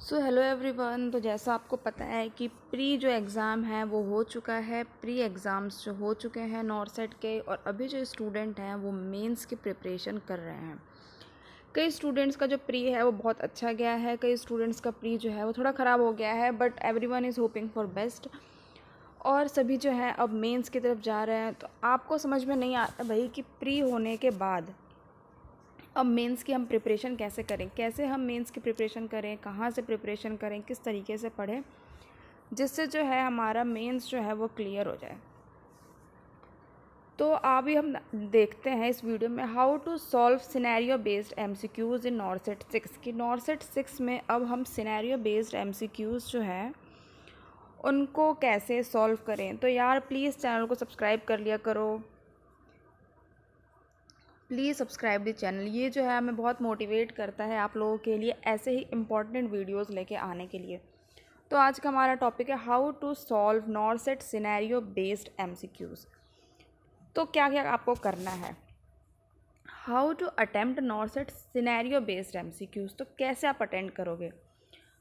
So hello everyone. तो जैसा आपको पता है कि प्री जो एग्ज़ाम है वो हो चुका है। प्री एग्ज़ाम्स जो हो चुके हैं नॉरसेट के, और अभी जो स्टूडेंट हैं वो मेंस की प्रिपरेशन कर रहे हैं। कई स्टूडेंट्स का जो प्री है वो बहुत अच्छा गया है, कई स्टूडेंट्स का प्री जो है वो थोड़ा ख़राब हो गया है, but everyone is hoping for best. और सभी जो है अब मेंस की तरफ जा रहे हैं। तो आपको समझ में नहीं आता भाई कि प्री होने के बाद अब मेंस की हम प्रिपरेशन कैसे करें, कैसे हम मेंस की प्रिपरेशन करें, कहाँ से प्रिपरेशन करें, किस तरीके से पढ़ें जिससे जो है हमारा मेंस जो है वो क्लियर हो जाए। तो अभी हम देखते हैं इस वीडियो में how to solve scenario based MCQs in NORCET 6 की। नॉरसेट 6 में अब हम सिनेरियो बेस्ड एमसीक्यूज़ जो है उनको कैसे सॉल्व करें। तो यार प्लीज़ चैनल को सब्सक्राइब कर लिया करो, प्लीज़ सब्सक्राइब द चैनल। ये जो है हमें बहुत मोटिवेट करता है आप लोगों के लिए ऐसे ही इम्पॉर्टेंट वीडियोस लेके आने के लिए। तो आज का हमारा टॉपिक है how to solve NORCET scenario based MCQs. तो क्या क्या आपको करना है, how to attempt NORCET scenario based MCQs. तो कैसे आप अटेंड करोगे।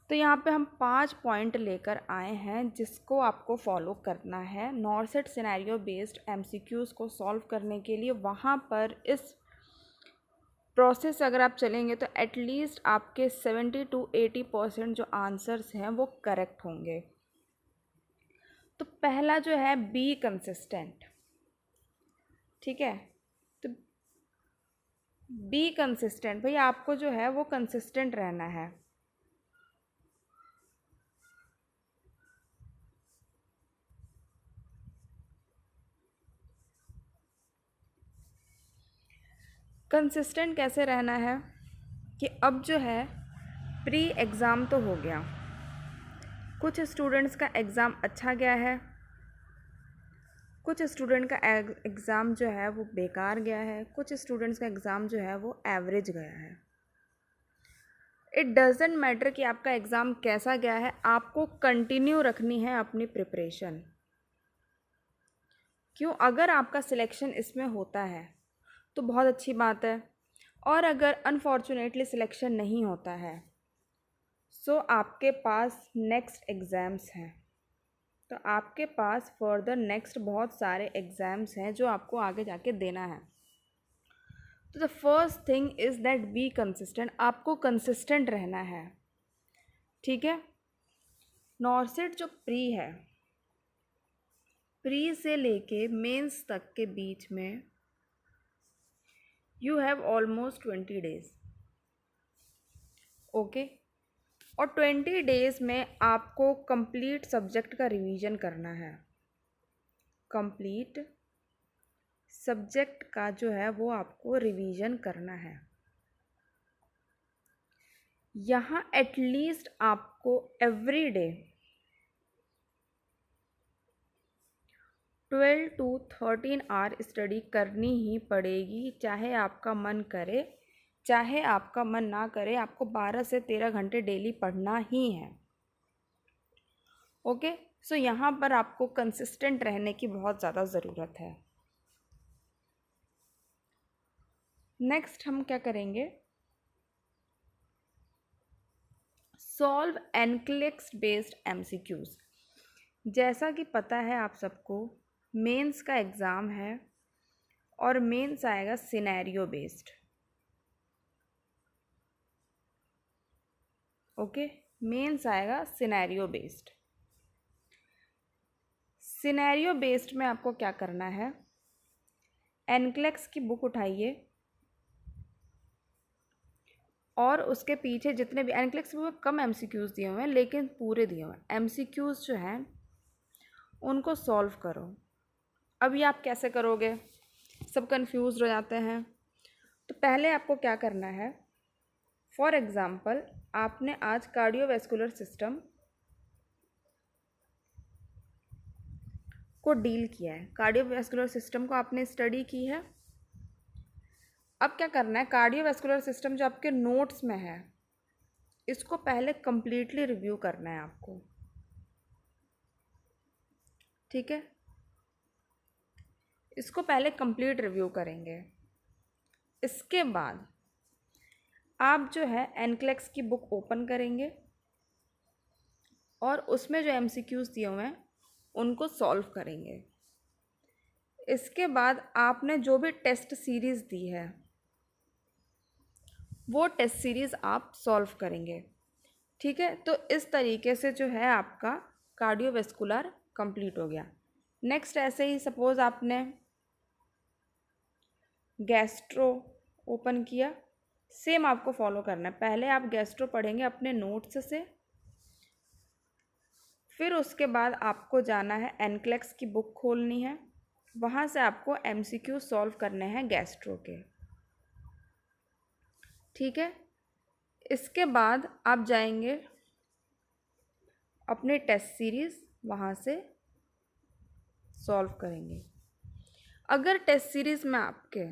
तो यहाँ पे हम 5 पॉइंट लेकर आए हैं जिसको आपको फॉलो करना है नॉरसेट सिनेरियो बेस्ड एमसीक्यूज़ को सॉल्व करने के लिए। वहाँ पर इस प्रोसेस से अगर आप चलेंगे तो एटलीस्ट आपके 70 to 80% जो आंसर्स हैं वो करेक्ट होंगे। तो पहला जो है बी कंसिस्टेंट, ठीक है। तो बी कंसिस्टेंट, भाई आपको जो है वो कंसिस्टेंट रहना है। कंसिस्टेंट कैसे रहना है कि अब जो है प्री एग्ज़ाम तो हो गया, कुछ स्टूडेंट्स का एग्ज़ाम अच्छा गया है, कुछ स्टूडेंट का एग्ज़ाम जो है वो बेकार गया है, कुछ स्टूडेंट्स का एग्ज़ाम जो है वो एवरेज गया है। इट डजेंट मैटर कि आपका एग्ज़ाम कैसा गया है, आपको कंटिन्यू रखनी है अपनी प्रिपरेशन। क्यों, अगर आपका सिलेक्शन इसमें होता है तो बहुत अच्छी बात है, और अगर अनफॉर्चुनेटली सिलेक्शन नहीं होता है सो आपके पास नेक्स्ट एग्ज़ाम्स हैं। तो आपके पास फर्दर नेक्स्ट बहुत सारे एग्ज़ाम्स हैं जो आपको आगे जाके देना है। तो the first thing is that be consistent, आपको कंसिस्टेंट रहना है, ठीक है। नॉरसेट जो प्री है, प्री से लेके मेंस तक के बीच में you have almost 20 days, okay. और 20 डेज में आपको कंप्लीट सब्जेक्ट का रिवीजन करना है। कंप्लीट सब्जेक्ट का जो है वो आपको रिवीजन करना है। यहाँ एटलीस्ट आपको every day 12 to 13 hour study करनी ही पड़ेगी, चाहे आपका मन करे चाहे आपका मन ना करे, आपको 12 से 13 घंटे डेली पढ़ना ही है, ओके। सो यहाँ पर आपको कंसिस्टेंट रहने की बहुत ज़्यादा ज़रूरत है। नेक्स्ट हम क्या करेंगे, सॉल्व एनक्लेक्स बेस्ड एमसीक्यूज़। जैसा कि पता है आप सबको मेंस का एग्ज़ाम है और मेंस आएगा सिनेरियो बेस्ड, ओके। मेंस आएगा सिनेरियो बेस्ड। सिनेरियो बेस्ड में आपको क्या करना है, एनक्लेक्स की बुक उठाइए और उसके पीछे जितने भी एनक्लेक्स बुक में कम एमसीक्यूज़ दिए हुए हैं लेकिन पूरे दिए हुए हैं, एमसीक्यूज़ जो हैं उनको सॉल्व करो। अभी आप कैसे करोगे, सब कंफ्यूज हो जाते हैं। तो पहले आपको क्या करना है, फॉर एग्ज़ाम्पल आपने आज कार्डियोवैस्कुलर सिस्टम को डील किया है, कार्डियोवैस्कुलर सिस्टम को आपने स्टडी की है। अब क्या करना है, कार्डियोवैस्कुलर सिस्टम जो आपके नोट्स में है इसको पहले कंप्लीटली रिव्यू करना है आपको, ठीक है। इसको पहले कंप्लीट रिव्यू करेंगे। इसके बाद आप जो है एनक्लेक्स की बुक ओपन करेंगे और उसमें जो MCQs दिए हुए हैं उनको सॉल्व करेंगे। इसके बाद आपने जो भी टेस्ट सीरीज़ दी है वो टेस्ट सीरीज़ आप सॉल्व करेंगे। ठीक है, तो इस तरीके से जो है आपका कार्डियोवैस्कुलर कंप्लीट हो गया। नेक्स्ट ऐसे ही सपोज़ आपने गैस्ट्रो ओपन किया, सेम आपको फॉलो करना है। पहले आप गैस्ट्रो पढ़ेंगे अपने नोट्स से, फिर उसके बाद आपको जाना है एनक्लेक्स की बुक खोलनी है, वहाँ से आपको MCQ सॉल्व करने हैं गैस्ट्रो के। ठीक है, इसके बाद आप जाएंगे अपने टेस्ट सीरीज़, वहाँ से सॉल्व करेंगे। अगर टेस्ट सीरीज़ में आपके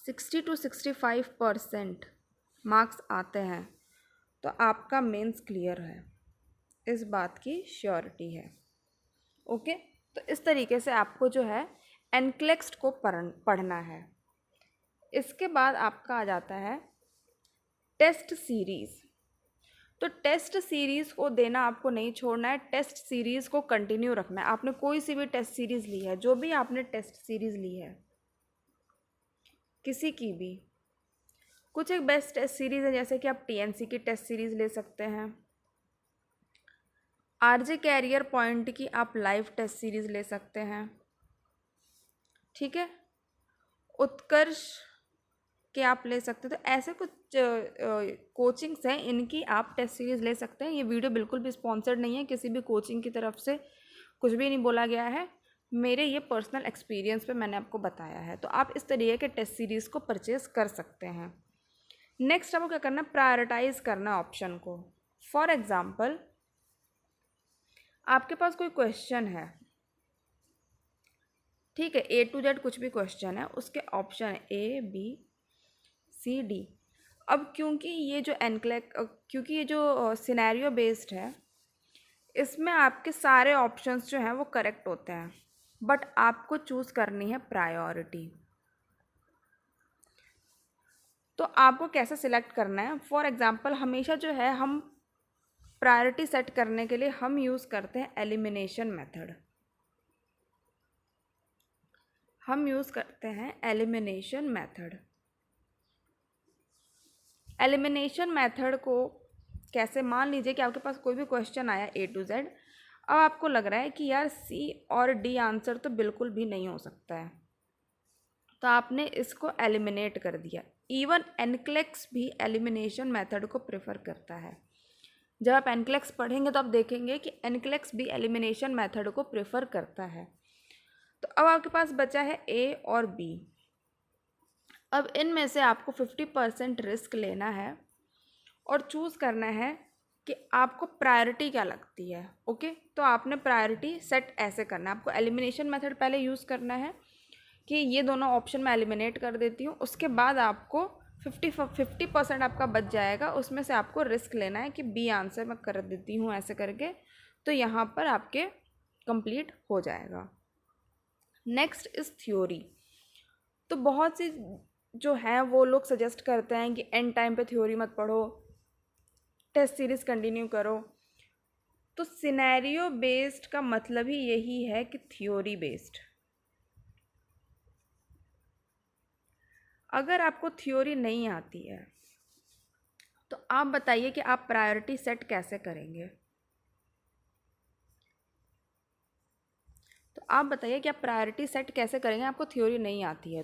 60 to 65% मार्क्स आते हैं तो आपका मेंस क्लियर है, इस बात की श्योरिटी है। ओके, तो इस तरीके से आपको जो है एनक्लेक्स को पढ़ना है। इसके बाद आपका आ जाता है टेस्ट सीरीज़। तो टेस्ट सीरीज़ को देना आपको नहीं छोड़ना है, टेस्ट सीरीज़ को कंटिन्यू रखना है। आपने कोई सी भी टेस्ट सीरीज़ ली है, जो भी आपने टेस्ट सीरीज़ ली है किसी की भी, कुछ एक बेस्ट टेस्ट सीरीज़ है, जैसे कि आप TNC की टेस्ट सीरीज़ ले सकते हैं, RJ कैरियर पॉइंट की आप लाइव टेस्ट सीरीज़ ले सकते हैं। ठीक है, उत्कर्ष के आप ले सकते हो। तो ऐसे कुछ कोचिंग्स हैं, इनकी आप टेस्ट सीरीज़ ले सकते हैं। ये वीडियो बिल्कुल भी स्पॉन्सर्ड नहीं है, किसी भी कोचिंग की तरफ से कुछ भी नहीं बोला गया है, मेरे ये पर्सनल एक्सपीरियंस पे मैंने आपको बताया है। तो आप इस तरीके के टेस्ट सीरीज़ को परचेज़ कर सकते हैं। नेक्स्ट आपको क्या करना है, प्रायोरिटाइज़ करना ऑप्शन को। फॉर एग्ज़ाम्पल आपके पास कोई क्वेश्चन है, ठीक है, A to Z कुछ भी क्वेश्चन है, उसके ऑप्शन है A B C D। अब क्योंकि ये जो सिनेरियो बेस्ड है, इसमें आपके सारे ऑप्शंस जो हैं वो करेक्ट होते हैं, बट आपको चूज़ करनी है प्रायोरिटी। तो आपको कैसे सिलेक्ट करना है, फॉर एग्ज़ाम्पल हमेशा जो है हम प्रायोरिटी सेट करने के लिए हम यूज़ करते हैं एलिमिनेशन मेथड। हम यूज़ करते हैं एलिमिनेशन मेथड। एलिमिनेशन मेथड को कैसे, मान लीजिए कि आपके पास कोई भी क्वेश्चन आया A to Z, अब आपको लग रहा है कि यार C और D आंसर तो बिल्कुल भी नहीं हो सकता है, तो आपने इसको एलिमिनेट कर दिया। इवन एनक्लेक्स भी एलिमिनेशन मेथड को प्रेफर करता है। जब आप एनक्लेक्स पढ़ेंगे तो आप देखेंगे कि एनक्लेक्स भी एलिमिनेशन मेथड को प्रेफर करता है। तो अब आपके पास बचा है A और B। अब इनमें से आपको 50% रिस्क लेना है और चूज़ करना है कि आपको प्रायोरिटी क्या लगती है। ओके, तो आपने प्रायोरिटी सेट ऐसे करना है, आपको एलिमिनेशन मेथड पहले यूज़ करना है कि ये दोनों ऑप्शन मैं एलिमिनेट कर देती हूँ। उसके बाद आपको 50% आपका बच जाएगा, उसमें से आपको रिस्क लेना है कि B आंसर मैं कर देती हूँ ऐसे करके, तो यहाँ पर आपके कंप्लीट हो जाएगा। Next is theory. तो बहुत सी जो हैं वो लोग सजेस्ट करते हैं कि एंड टाइम पे थ्योरी मत पढ़ो, टेस्ट सीरीज़ कंटिन्यू करो। तो सिनेरियो बेस्ड का मतलब ही यही है कि थ्योरी बेस्ड। अगर आपको थ्योरी नहीं आती है तो आप बताइए कि आप प्रायोरिटी सेट कैसे करेंगे। तो आप बताइए कि आप प्रायोरिटी सेट कैसे करेंगे, आपको थ्योरी नहीं आती है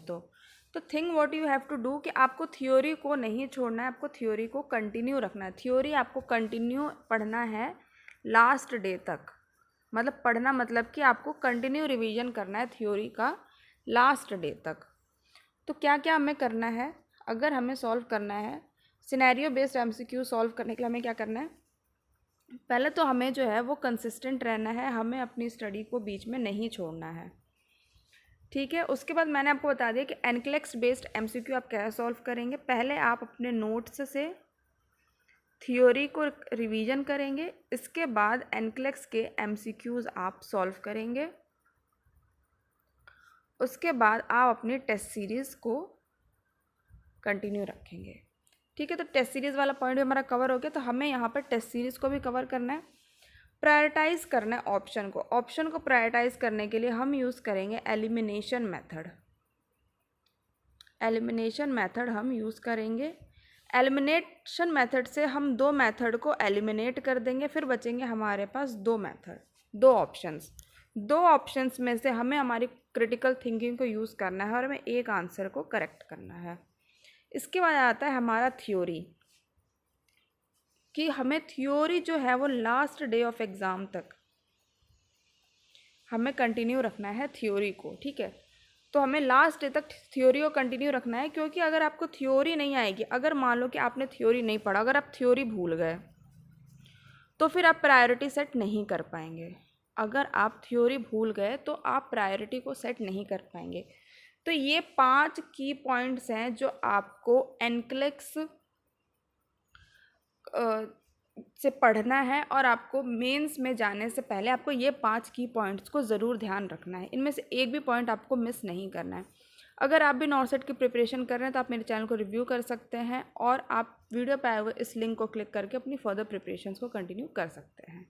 तो think what you have to do कि आपको थ्योरी को नहीं छोड़ना है, आपको थ्योरी को कंटिन्यू रखना है। थ्योरी आपको कंटिन्यू पढ़ना है लास्ट डे तक। मतलब पढ़ना मतलब कि आपको कंटिन्यू रिवीजन करना है थ्योरी का लास्ट डे तक। तो क्या क्या हमें करना है, अगर हमें सॉल्व करना है सिनेरियो बेस्ड MCQ सॉल्व करने के लिए हमें क्या करना है, पहले तो हमें जो है वो कंसिस्टेंट रहना है, हमें अपनी स्टडी को बीच में नहीं छोड़ना है। ठीक है, उसके बाद मैंने आपको बता दिया कि एनक्लेक्स बेस्ड MCQ आप कैसे सॉल्व करेंगे। पहले आप अपने नोट्स से थ्योरी को रिवीजन करेंगे, इसके बाद एनक्लेक्स के MCQs आप सॉल्व करेंगे, उसके बाद आप अपनी टेस्ट सीरीज़ को कंटिन्यू रखेंगे। ठीक है, तो टेस्ट सीरीज़ वाला पॉइंट भी हमारा कवर हो गया। तो हमें यहाँ पर टेस्ट सीरीज़ को भी कवर करना है, प्रायोरिटाइज़ करना है ऑप्शन को। ऑप्शन को प्रायोरिटाइज़ करने के लिए हम यूज़ करेंगे एलिमिनेशन मेथड। एलिमिनेशन मेथड हम यूज़ करेंगे। एलिमिनेशन मेथड से हम 2 मेथड को एलिमिनेट कर देंगे, फिर बचेंगे हमारे पास 2 मेथड, 2 ऑप्शंस। 2 ऑप्शंस में से हमें हमारी क्रिटिकल थिंकिंग को यूज़ करना है और हमें एक आंसर को करेक्ट करना है। इसके बाद आता है हमारा थ्योरी, कि हमें थ्योरी जो है वो लास्ट डे ऑफ एग्ज़ाम तक हमें कंटिन्यू रखना है थ्योरी को। ठीक है, तो हमें लास्ट डे तक थ्योरी को कंटिन्यू रखना है, क्योंकि अगर आपको थ्योरी नहीं आएगी, अगर मान लो कि आपने थ्योरी नहीं पढ़ा, अगर आप थ्योरी भूल गए तो फिर आप प्रायोरिटी सेट नहीं कर पाएंगे। अगर आप थ्योरी भूल गए तो आप प्रायोरिटी को सेट नहीं कर पाएंगे। तो ये 5 की पॉइंट्स हैं जो आपको एनक्लेक्स से पढ़ना है, और आपको मेंस में जाने से पहले आपको ये 5 की पॉइंट्स को ज़रूर ध्यान रखना है। इनमें से एक भी पॉइंट आपको मिस नहीं करना है। अगर आप भी नॉर्सेट की प्रिपरेशन कर रहे हैं तो आप मेरे चैनल को रिव्यू कर सकते हैं, और आप वीडियो पे आए हुए इस लिंक को क्लिक करके अपनी फर्दर प्रिपरेशंस को कंटिन्यू कर सकते हैं।